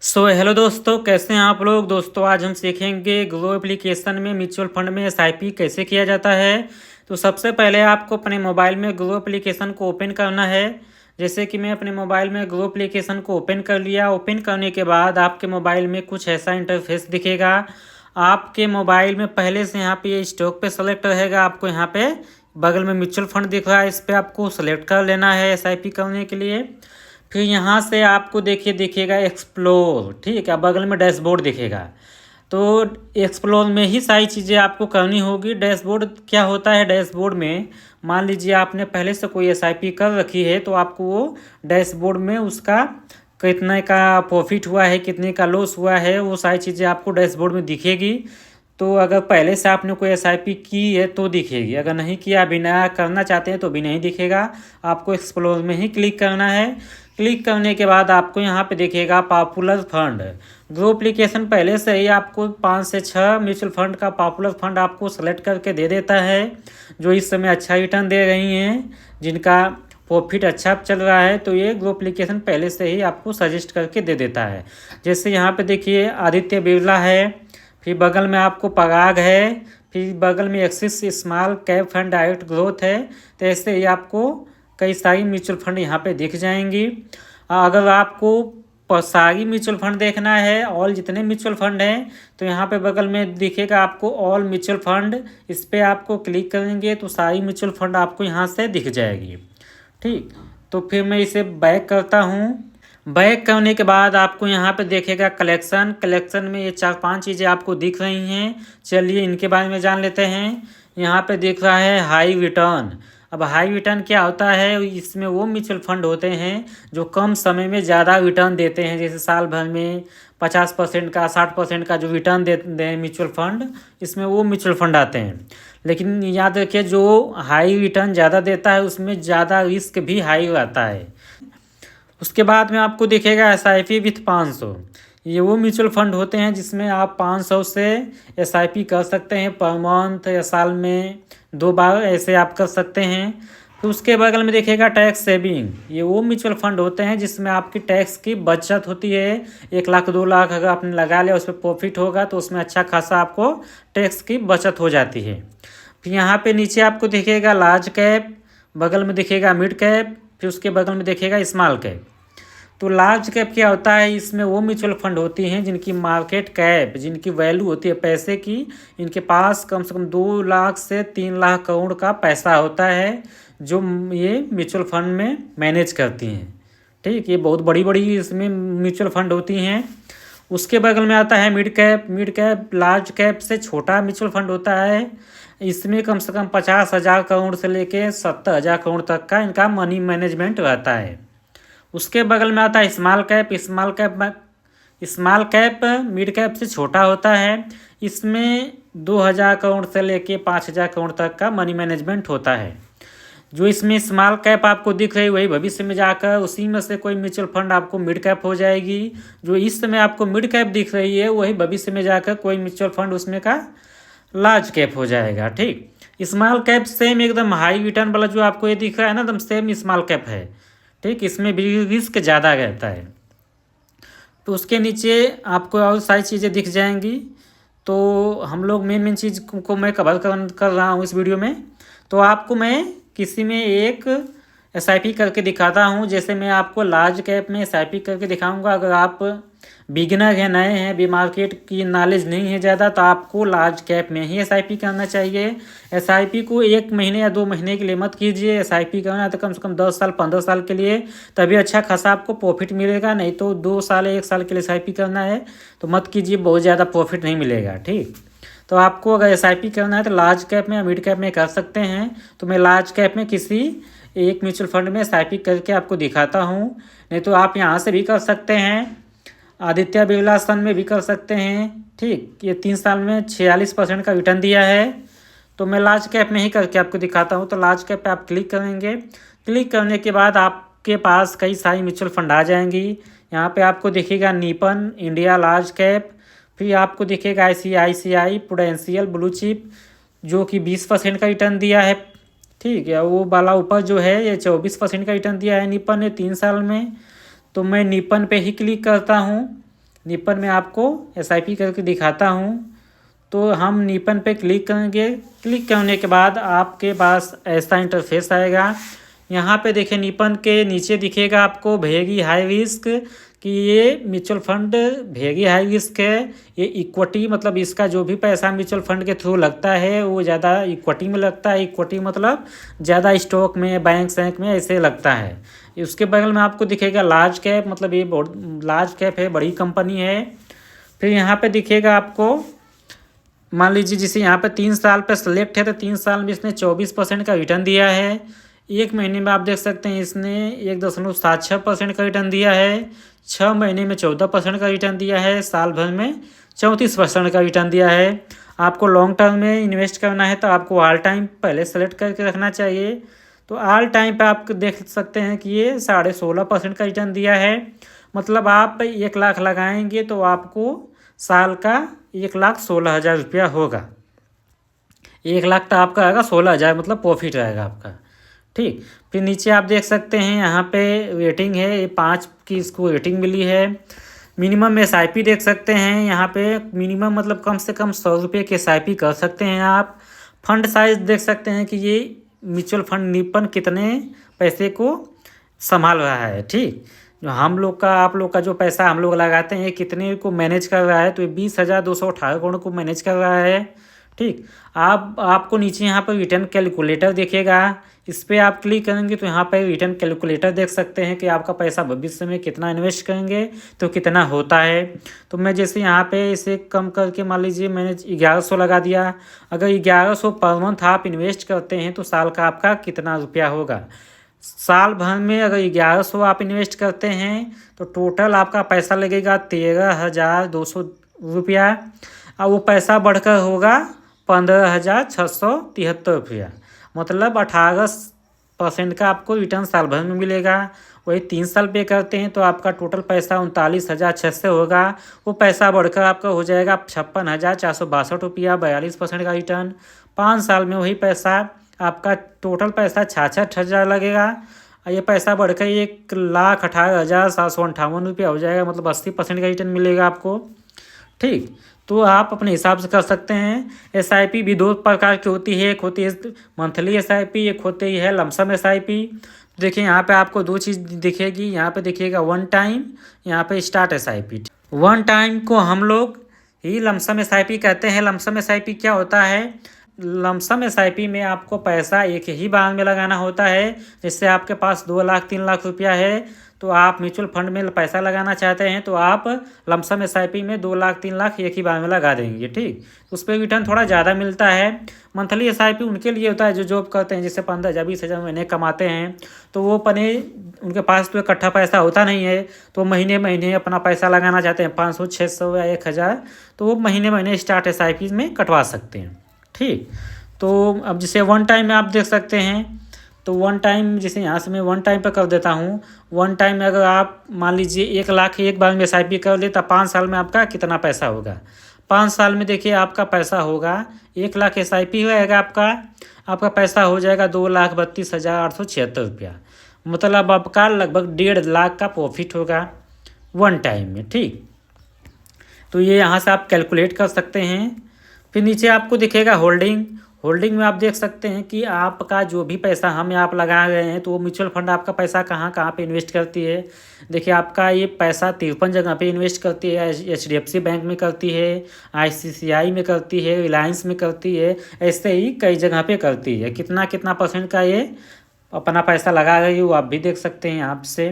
Hello दोस्तों, कैसे हैं आप लोग। दोस्तों आज हम सीखेंगे ग्रो एप्लीकेशन में म्यूचुअल फंड में एसआईपी कैसे किया जाता है। तो सबसे पहले आपको अपने मोबाइल में ग्रो एप्लीकेशन को ओपन करना है। जैसे कि मैं अपने मोबाइल में ग्रो एप्लीकेशन को ओपन कर लिया। ओपन करने के बाद आपके मोबाइल में कुछ ऐसा इंटरफेस दिखेगा। आपके मोबाइल में पहले से यहाँ पे ये स्टॉक पे सेलेक्ट रहेगा। आपको यहाँ पे बगल में म्यूचुअल फंड दिख रहा है, इस पर आपको सेलेक्ट कर लेना है एसआईपी करने के लिए। फिर यहाँ से आपको देखिए दिखेगा एक्सप्लोर, ठीक है, बगल में डैशबोर्ड दिखेगा। तो एक्सप्लोर में ही सारी चीज़ें आपको करनी होगी। डैशबोर्ड क्या होता है, डैशबोर्ड में मान लीजिए आपने पहले से कोई एसआईपी कर रखी है तो आपको वो डैशबोर्ड में उसका कितने का प्रॉफिट हुआ है, कितने का लॉस हुआ है, वो सारी चीज़ें आपको डैशबोर्ड में दिखेगी। तो अगर पहले से आपने कोई एसआईपी की है तो दिखेगी, अगर नहीं किया, बिना करना चाहते हैं तो भी नहीं दिखेगा। आपको एक्सप्लोर में ही क्लिक करना है। क्लिक करने के बाद आपको यहाँ पे दिखेगा पॉपुलर फंड। ग्रो एप्लीकेशन पहले से ही आपको 5 से 6 म्यूचुअल फंड का पॉपुलर फंड आपको सेलेक्ट करके दे देता है, जो इस समय अच्छा रिटर्न दे रही हैं, जिनका प्रॉफिट अच्छा चल रहा है। तो ये ग्रो एप्लीकेशन पहले से ही आपको सजेस्ट करके दे देता है। जैसे यहाँ पे देखिए आदित्य बिरला है, फिर बगल में आपको पराग है, फिर बगल में axis small cap fund direct growth है। तो ऐसे ही आपको कई सारी म्यूचुअल फंड यहाँ पे दिख जाएंगी। अगर आपको सारी म्यूचुअल फंड देखना है, ऑल जितने म्यूचुअल फंड हैं, तो यहाँ पे बगल में दिखेगा आपको ऑल म्यूचुअल फंड। इस पर आपको क्लिक करेंगे तो सारी म्यूचुअल फंड आपको यहाँ से दिख जाएगी। ठीक, तो फिर मैं इसे बैक करता हूँ। बैक करने के बाद आपको यहाँ पे देखेगा कलेक्शन। कलेक्शन में ये 4-5 चीज़ें आपको दिख रही हैं। चलिए इनके बारे में जान लेते हैं। यहाँ पे दिख रहा है हाई रिटर्न। अब हाई रिटर्न क्या होता है, इसमें वो म्यूचुअल फंड होते हैं जो कम समय में ज़्यादा रिटर्न देते हैं। जैसे साल भर में 50% का, 60% का जो रिटर्न देते हैं म्यूचुअल फंड, इसमें वो म्यूचुअल फंड आते हैं। लेकिन याद रखिए जो हाई रिटर्न ज़्यादा देता है उसमें ज़्यादा रिस्क भी हाई रहता है। उसके बाद में आपको दिखेगा एसआईपी विथ 500। ये वो म्यूचुअल फंड होते हैं जिसमें आप 500 से एसआईपी कर सकते हैं पर मंथ या साल में 2 बार ऐसे आप कर सकते हैं। तो उसके बगल में देखिएगा टैक्स सेविंग। ये वो म्यूचुअल फंड होते हैं जिसमें आपकी टैक्स की बचत होती है। 1 लाख 2 लाख अगर आपने लगा लिया, उस पर प्रॉफिट होगा तो उसमें अच्छा खासा आपको टैक्स की बचत हो जाती है। फिर यहाँ पे नीचे आपको दिखेगा लार्ज कैप, बगल में दिखेगा मिड कैप, फिर उसके बगल में दिखेगा स्मॉल कैप। तो लार्ज कैप क्या होता है, इसमें वो म्यूचुअल फंड होती हैं जिनकी मार्केट कैप, जिनकी वैल्यू होती है पैसे की, इनके पास कम से कम 2 लाख से 3 लाख करोड़ का पैसा होता है, जो ये म्यूचुअल फंड में मैनेज करती हैं। ठीक, ये बहुत बड़ी बड़ी इसमें म्यूचुअल फंड होती हैं। उसके बगल में आता है mid cap. Mid cap large cap से छोटा म्यूचुअल फंड होता है। इसमें कम से कम 50,000 करोड़ से लेके 70,000 करोड़ तक का इनका मनी मैनेजमेंट रहता है। उसके बगल में आता है small cap. Small cap mid cap से छोटा होता है। इसमें 2,000 करोड़ से लेके 5,000 करोड़ तक का मनी मैनेजमेंट होता है। जो इसमें स्मॉल कैप आपको दिख रही है वही भविष्य में जाकर उसी में से कोई म्यूचुअल फंड आपको मिड कैप हो जाएगी। जो इस समय आपको मिड कैप दिख रही है वही भविष्य में जाकर कोई म्यूचुअल फंड उसमें का लार्ज कैप हो जाएगा। ठीक, स्मॉल कैप सेम एकदम हाई रिटर्न वाला जो आपको ये दिख रहा है ना, एकदम सेम स्मॉल कैप है। ठीक, इसमें भी रिस्क ज़्यादा रहता है। तो उसके नीचे आपको और सारी चीज़ें दिख जाएंगी। तो हम लोग मेन मेन चीज़ को मैं कवर कर रहा हूँ इस वीडियो में। तो आपको मैं किसी में एक एसआईपी करके दिखाता हूँ। जैसे मैं आपको लार्ज कैप में एसआईपी करके दिखाऊंगा। अगर आप बिगिनर हैं, नए हैं, भी मार्केट की नॉलेज नहीं है ज़्यादा, तो आपको लार्ज कैप में ही एसआईपी करना चाहिए। एसआईपी को 1 महीने या 2 महीने के लिए मत कीजिए। एसआईपी करना है तो कम से कम 10 साल 15 साल के लिए, तभी अच्छा खासा आपको प्रॉफिट मिलेगा। नहीं तो 2 साल 1 साल के लिए एसआईपी करना है तो मत कीजिए, बहुत ज़्यादा प्रॉफिट नहीं मिलेगा। ठीक, तो आपको अगर एसआईपी करना है तो लार्ज कैप में या मिड कैप में कर सकते हैं। तो मैं लार्ज कैप में किसी एक म्यूचुअल फंड में एसआईपी करके आपको दिखाता हूँ। नहीं तो आप यहाँ से भी कर सकते हैं, आदित्य बिरला सन में भी कर सकते हैं। ठीक, ये 3 साल में 46% का रिटर्न दिया है। तो मैं लार्ज कैप में ही करके आपको दिखाता हूँ। तो लार्ज कैप पे आप क्लिक करेंगे। क्लिक करने के बाद आपके पास कई सारी म्यूचुअल फंड आ जाएंगी। यहाँ पे आपको दिखेगा निपन इंडिया लार्ज कैप, फिर आपको दिखेगा ICICI प्रूडेंशियल ब्लू चिप जो कि 20% का रिटर्न दिया है। ठीक है, वो वाला ऊपर जो है ये 24% का रिटर्न दिया है निपन ने 3 साल में। तो मैं निपन पे ही क्लिक करता हूँ। निपन में आपको SIP करके दिखाता हूँ। तो हम निपन पे क्लिक करेंगे। क्लिक करने के बाद आपके पास ऐसा इंटरफेस आएगा। यहाँ पे देखिए निपन के नीचे दिखेगा आपको भेगी हाई रिस्क, कि ये म्यूचुअल फंड भेगी हाई रिस्क है। ये इक्विटी मतलब इसका जो भी पैसा म्यूचुअल फंड के थ्रू लगता है वो ज़्यादा इक्विटी में लगता है। इक्विटी मतलब ज़्यादा स्टॉक में, बैंक में ऐसे लगता है। उसके बगल में आपको दिखेगा लार्ज कैप, मतलब ये बहुत लार्ज कैप है, बड़ी कंपनी है। फिर यहाँ पे दिखेगा आपको, मान लीजिए जिसे यहाँ पे 3 साल पे सेलेक्ट है तो 3 साल में इसने 24% का रिटर्न दिया है। एक महीने में आप देख सकते हैं इसने 1.76% का रिटर्न दिया है। 6 महीने में 14% का रिटर्न दिया है। साल भर में 34% का रिटर्न दिया है। आपको लॉन्ग टर्म में इन्वेस्ट करना है तो आपको ऑल टाइम पहले सेलेक्ट करके रखना चाहिए। तो ऑल टाइम पे आप देख सकते हैं कि ये 16.5% का रिटर्न दिया है। मतलब आप 1 लाख लगाएंगे तो आपको साल का 1,16,000 रुपया होगा। 1 लाख तो आपका आएगा, 16,000 मतलब प्रॉफिट रहेगा आपका। ठीक, फिर नीचे आप देख सकते हैं यहाँ पे रेटिंग है, ये 5 की इसको रेटिंग मिली है। मिनिमम SIP देख सकते हैं यहाँ पे, मिनिमम मतलब कम से कम 100 रुपये की SIP कर सकते हैं आप। फंड साइज देख सकते हैं कि ये म्यूचुअल फंड निपन कितने पैसे को संभाल रहा है। ठीक, जो हम लोग का, आप लोग का जो पैसा हम लोग लगाते हैं कितने को मैनेज कर रहा है, तो ये 20,218 करोड़ को मैनेज कर रहा है। ठीक, आपको नीचे यहाँ पर रिटर्न कैलकुलेटर दिखेगा। इस पर आप क्लिक करेंगे तो यहाँ पर रिटर्न कैलकुलेटर देख सकते हैं कि आपका पैसा भविष्य में कितना इन्वेस्ट करेंगे तो कितना होता है। तो मैं जैसे यहाँ पे इसे कम करके मान लीजिए मैंने 1100 लगा दिया। अगर 1100 पर मंथ आप इन्वेस्ट करते हैं तो साल का आपका कितना रुपया होगा। साल भर में अगर 1100 आप इन्वेस्ट करते हैं तो टोटल आपका पैसा लगेगा 13,200 रुपया, और वो पैसा बढ़कर होगा 15,673 रुपया। मतलब 18% का आपको रिटर्न साल भर में मिलेगा। वही 3 साल पे करते हैं तो आपका टोटल पैसा 39,600 होगा। वो पैसा बढ़कर आपका हो जाएगा 56,462 रुपया, 42% का रिटर्न। 5 साल में वही पैसा आपका टोटल पैसा 66,000 लगेगा। ये पैसा बढ़कर 1,18,758 रुपया हो जाएगा, मतलब 80% का रिटर्न मिलेगा आपको। ठीक, तो आप अपने हिसाब से कर सकते हैं। SIP भी 2 प्रकार की होती है, एक होती है मंथली SIP, एक होती है लमसम SIP। देखिए यहाँ पे आपको 2 चीज़ दिखेगी। यहाँ पे देखिएगा 1 टाइम, यहाँ पे स्टार्ट SIP। 1 टाइम को हम लोग ही लमसम SIP कहते हैं। लमसम SIP क्या होता है, लमसम SIP में आपको पैसा एक ही बार में लगाना होता है। जैसे आपके पास 2 लाख 3 लाख रुपया है तो आप म्यूचुअल फंड में पैसा लगाना चाहते हैं तो आप लमसम SIP में 2 लाख 3 लाख एक ही बार में लगा देंगे। ठीक, उस पर रिटर्न थोड़ा ज़्यादा मिलता है। मंथली SIP उनके लिए होता है जो जॉब करते हैं, जैसे 15,000 20,000 महीने कमाते हैं, तो वो अपने उनके पास तो इकट्ठा पैसा होता नहीं है, तो महीने महीने अपना पैसा लगाना चाहते हैं 500 600 या 1,000, तो वो महीने महीने स्टार्ट SIP में कटवा सकते हैं। ठीक, तो अब जैसे 1 टाइम में आप देख सकते हैं, तो 1 टाइम जैसे यहाँ से मैं 1 टाइम पे कर देता हूँ। 1 टाइम में अगर आप मान लीजिए 1 लाख एक बार में SIP कर ले तो 5 साल में आपका कितना पैसा होगा। 5 साल में देखिए आपका पैसा होगा 1 लाख SIP रहेगा आपका पैसा हो जाएगा 2,32,876 रुपया। मतलब आपका लगभग 1.5 लाख का प्रॉफिट होगा 1 टाइम में। ठीक, तो ये यहाँ से आप कैलकुलेट कर सकते हैं। फिर नीचे आपको दिखेगा होल्डिंग में आप देख सकते हैं कि आपका जो भी पैसा हम आप लगा रहे हैं तो वो म्यूचुअल फंड आपका पैसा कहाँ कहाँ पे इन्वेस्ट करती है। देखिए आपका ये पैसा 53 जगह पे इन्वेस्ट करती है। HDFC बैंक में करती है, ICICI में करती है, रिलायंस में करती है, ऐसे ही कई जगह पे करती है। कितना कितना % का ये अपना पैसा लगा रही है वो आप भी देख सकते हैं यहाँ से।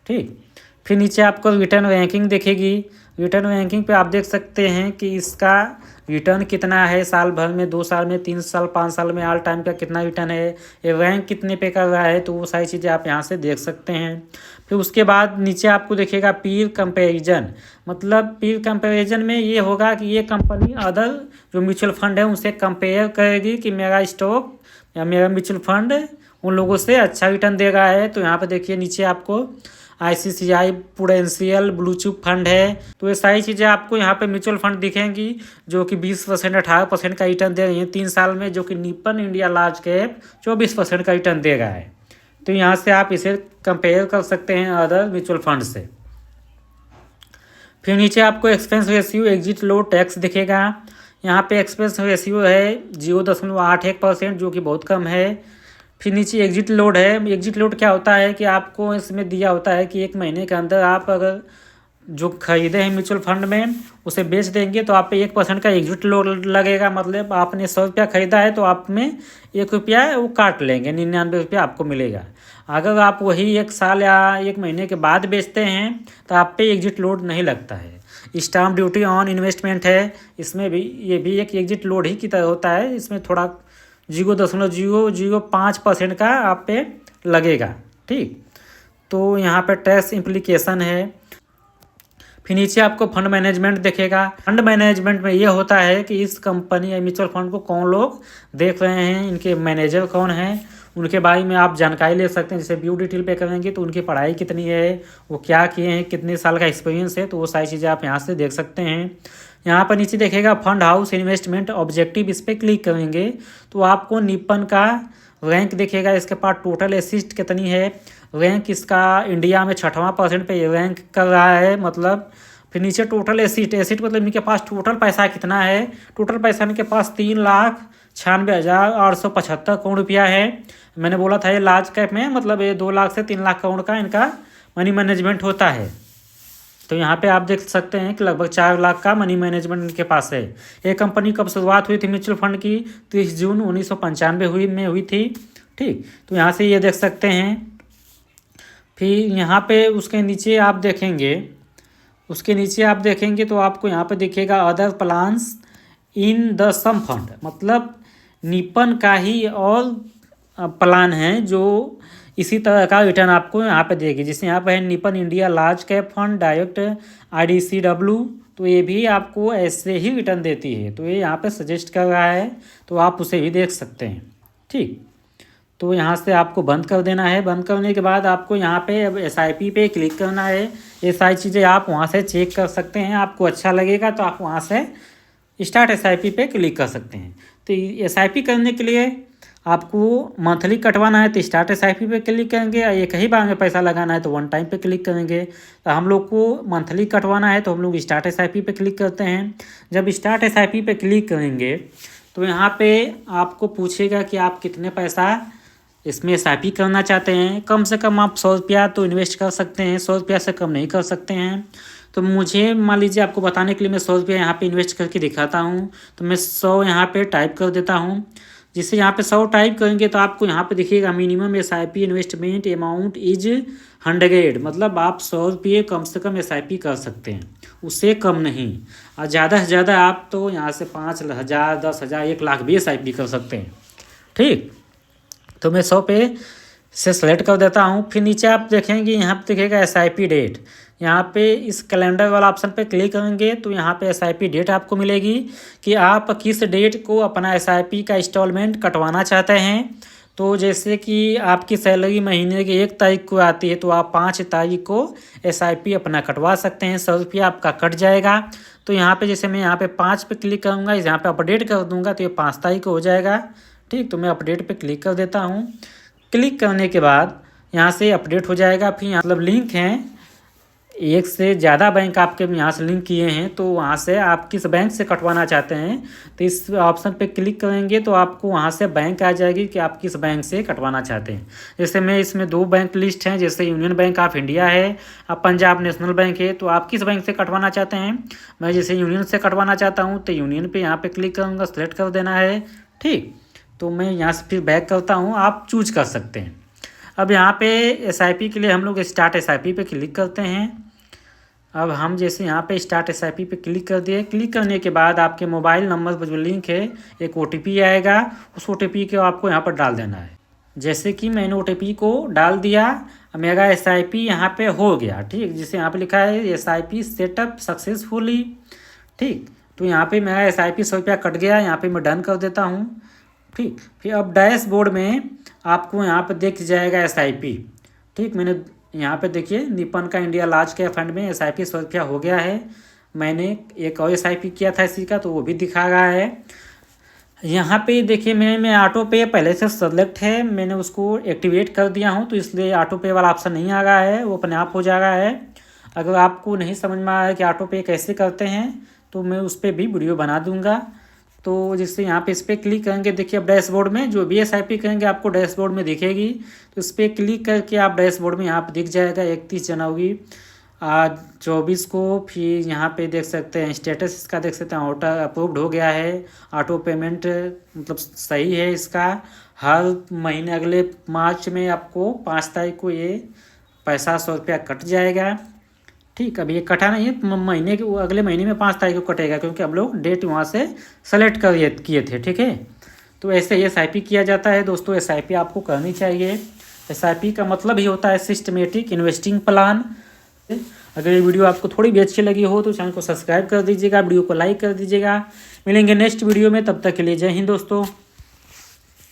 ठीक, फिर नीचे आपको रिटर्न रैंकिंग दिखेगी। रिटर्न रैंकिंग पे आप देख सकते हैं कि इसका रिटर्न कितना है साल भर में, 2 साल में, 3 साल 5 साल में, ऑल टाइम का कितना रिटर्न है, ये रैंक कितने पे कर रहा है, तो वो सारी चीज़ें आप यहाँ से देख सकते हैं। फिर उसके बाद नीचे आपको दिखेगा पीर कंपैरिजन। मतलब पीर कंपैरिजन में ये होगा कि ये कंपनी अदर जो म्यूचुअल फंड है उनसे कंपेयर करेगी कि मेरा स्टॉक या मेरा म्यूचुअल फंड उन लोगों से अच्छा रिटर्न दे रहा है। तो यहाँ पर देखिए नीचे आपको ICICI prudential blue chip fund है, तो ये सारी चीज़ें आपको यहाँ पे म्यूचुअल फंड दिखेंगी जो कि 20% 18% का रिटर्न दे रही हैं 3 साल में, जो कि निपन इंडिया लार्ज कैप 24% का रिटर्न दे रहा है। तो यहाँ से आप इसे कंपेयर कर सकते हैं अदर म्यूचुअल फंड से। फिर नीचे आपको expense ratio exit load tax दिखेगा। यहाँ पे एक्सपेंस रेशियो है 0.81%, जो कि बहुत कम है। फिर नीचे एग्जिट लोड है। एग्जिट लोड क्या होता है कि आपको इसमें दिया होता है कि 1 महीने के अंदर आप अगर जो खरीदे हैं म्यूचुअल फंड में उसे बेच देंगे तो आप पे 1% का एग्जिट लोड लगेगा। मतलब आपने 100 रुपया खरीदा है तो आप में 1 रुपया वो काट लेंगे, 99 रुपया आपको मिलेगा। अगर आप वही 1 साल या 1 महीने के बाद बेचते हैं तो आप पे एग्जिट लोड नहीं लगता है। स्टाम्प ड्यूटी ऑन इन्वेस्टमेंट है, इसमें भी ये भी एक एग्जिट लोड ही की तरह होता है। इसमें थोड़ा 0.005% का आप पे लगेगा। ठीक, तो यहाँ पे टैक्स इम्प्लीकेशन है। फिर नीचे आपको फंड मैनेजमेंट दिखेगा। फंड मैनेजमेंट में ये होता है कि इस कंपनी या म्यूचुअल फंड को कौन लोग देख रहे हैं, इनके मैनेजर कौन हैं, उनके बारे में आप जानकारी ले सकते हैं। जैसे व्यू डिटेल पे करेंगे तो उनकी पढ़ाई कितनी है, वो क्या किए हैं, कितने साल का एक्सपीरियंस है, तो वो सारी चीज़ें आप यहाँ से देख सकते हैं। यहाँ पर नीचे देखेगा फंड हाउस इन्वेस्टमेंट ऑब्जेक्टिव, इस पर क्लिक करेंगे तो आपको निपन का रैंक दिखेगा। इसके पास टोटल एसिस्ट कितनी है, रैंक इसका इंडिया में 6वां % पे रैंक कर रहा है मतलब। फिर नीचे टोटल एसिट मतलब इनके पास टोटल पैसा कितना है। टोटल पैसा इनके पास 3,96,875 करोड़ रुपया है। मैंने बोला था ये लार्ज कैप में मतलब ये 2 लाख से 3 लाख करोड़ का इनका मनी मैनेजमेंट होता है। तो यहाँ पे आप देख सकते हैं कि लगभग 4 लाख का मनी मैनेजमेंट इनके पास है। ये कंपनी कब शुरुआत हुई थी म्यूचुअल फंड की, 30 जून 1995 में हुई थी। ठीक, तो यहाँ से ये देख सकते हैं। फिर यहाँ पे उसके नीचे आप देखेंगे तो आपको यहाँ पे दिखेगा other plans in the some fund, मतलब निपन का ही और प्लान है जो इसी तरह का रिटर्न आपको यहाँ पे देगी। जैसे यहाँ पे है Nippon India large cap fund direct IDCW, तो ये भी आपको ऐसे ही रिटर्न देती है। तो ये यहाँ पे सजेस्ट कर रहा है, तो आप उसे भी देख सकते हैं। ठीक, तो यहाँ से आपको बंद कर देना है। बंद करने के बाद आपको यहाँ पे अब SIP पे क्लिक करना है। ये सारी चीज़ें आप वहाँ से चेक कर सकते हैं। आपको अच्छा लगेगा तो आप वहाँ से स्टार्ट SIP पे क्लिक कर सकते हैं। तो SIP करने के लिए आपको मंथली कटवाना है तो स्टार्ट SIP पे क्लिक करेंगे, या एक ही बार में पैसा लगाना है तो 1 टाइम पे क्लिक करेंगे। तो हम लोग को मंथली कटवाना है तो हम लोग स्टार्ट SIP पे क्लिक करते हैं। जब स्टार्ट SIP पे क्लिक करेंगे तो यहाँ पे आपको पूछेगा कि आप कितने पैसा इसमें SIP करना चाहते हैं। कम से कम आप 100 रुपया तो इन्वेस्ट कर सकते हैं, 100 रुपया से कम नहीं कर सकते हैं। तो मुझे मान लीजिए आपको बताने के लिए मैं 100 रुपया यहाँ पे इन्वेस्ट करके दिखाता हूँ। तो मैं 100 यहाँ पे टाइप कर देता हूँ। जिससे यहाँ पे 100 टाइप करेंगे तो आपको यहाँ पे दिखिएगा minimum SIP investment amount is 100, मतलब आप 100 रुपये कम से कम SIP कर सकते हैं, उससे कम नहीं। और ज़्यादा से ज़्यादा आप तो यहाँ से 5,000, 10,000, 1 लाख भी SIP कर सकते हैं। ठीक, तो मैं 100 पे से सेलेक्ट कर देता हूँ। फिर नीचे आप देखेंगे यहाँ पे दिखेगा SIP डेट। यहाँ पे इस कैलेंडर वाला ऑप्शन पे क्लिक करेंगे तो यहाँ पे SIP डेट आपको मिलेगी कि आप किस डेट को अपना SIP का इंस्टॉलमेंट कटवाना चाहते हैं। तो जैसे कि आपकी सैलरी महीने की 1 तारीख को आती है तो आप 5 तारीख को SIP अपना कटवा सकते हैं, 100 रुपया आपका कट जाएगा। तो यहाँ पे जैसे मैं यहाँ पे 5 पे क्लिक करूँगा, यहाँ पे अपडेट कर दूँगा तो ये 5 तारीख को हो जाएगा। ठीक, तो मैं अपडेट पे क्लिक कर देता हूँ। क्लिक करने के बाद यहाँ से अपडेट हो जाएगा। फिर यहाँ मतलब लिंक हैं, 1 से ज़्यादा बैंक आपके यहाँ से लिंक किए हैं, तो वहाँ से आप किस बैंक से कटवाना चाहते हैं तो इस ऑप्शन पे क्लिक करेंगे तो आपको वहाँ से बैंक आ जाएगी कि आप किस बैंक से कटवाना चाहते हैं। जैसे मैं इसमें 2 बैंक लिस्ट हैं, जैसे यूनियन बैंक ऑफ इंडिया है और पंजाब नेशनल बैंक है। तो आप किस बैंक से कटवाना चाहते हैं, मैं जैसे यूनियन से कटवाना चाहता हूँ तो यूनियन पर यहाँ पर क्लिक करूँगा, सेलेक्ट कर देना है। ठीक, तो मैं यहाँ से फिर बैक करता हूँ, आप चूज कर सकते हैं। अब यहाँ पे SIP के लिए हम लोग स्टार्ट SIP पे क्लिक करते हैं। अब हम जैसे यहाँ पे स्टार्ट SIP पे क्लिक कर दिए। क्लिक करने के बाद आपके मोबाइल नंबर पर जो लिंक है एक OTP आएगा, उस OTP को आपको यहाँ पर डाल देना है। जैसे कि मैंने OTP को डाल दिया, मेरा SIP यहाँ पे हो गया। ठीक, जिसे यहाँ पे लिखा है SIP सेटअप सक्सेसफुली। ठीक, तो यहाँ पे मेरा SIP 100 रुपया कट गया, यहाँ पे मैं डन कर देता हूँ। ठीक, फिर अब डैशबोर्ड में आपको यहाँ पे दिख जाएगा SIP। ठीक, मैंने यहाँ पे देखिए निपन का इंडिया लार्ज कैप फंड में SIP 100 रुपया हो गया है। मैंने एक और SIP किया था इसी का, तो वो भी दिखा रहा है। यहाँ पे देखिए मैं ऑटो पे पहले से सेलेक्ट है, मैंने उसको एक्टिवेट कर दिया हूँ, तो इसलिए ऑटो पे वाला ऑप्शन नहीं आ रहा है, वो अपने आप हो जा रहा है। अगर आपको नहीं समझ में आया कि ऑटो पे कैसे करते हैं तो मैं उस पर भी वीडियो बना दूंगा। तो जिससे यहाँ पे इस पर क्लिक करेंगे, देखिए अब डैशबोर्ड में जो भी SIP करेंगे आपको डैशबोर्ड में दिखेगी। तो इस पर क्लिक करके आप डैशबोर्ड में यहाँ पे दिख जाएगा 31 जनवरी आज 24 को। फिर यहाँ पे देख सकते हैं स्टेटस इसका, देख सकते हैं ऑटो अप्रूव्ड हो गया है। ऑटो पेमेंट मतलब सही है इसका। हर महीने अगले मार्च में आपको 5 तारीख को ये पैसा 100 रुपया कट जाएगा। ठीक, अभी ये कटा नहीं है, महीने के अगले महीने में 5 तारीख को कटेगा, क्योंकि हम लोग डेट वहाँ से सेलेक्ट कर किए थे। ठीक है, तो ऐसे ही SIP किया जाता है दोस्तों। SIP आपको करनी चाहिए। SIP का मतलब ही होता है सिस्टमेटिक इन्वेस्टिंग प्लान। अगर ये वीडियो आपको थोड़ी भी अच्छी लगी हो तो चैनल को सब्सक्राइब कर दीजिएगा, वीडियो को लाइक कर दीजिएगा। मिलेंगे नेक्स्ट वीडियो में, तब तक के लिए जय हिंद दोस्तों।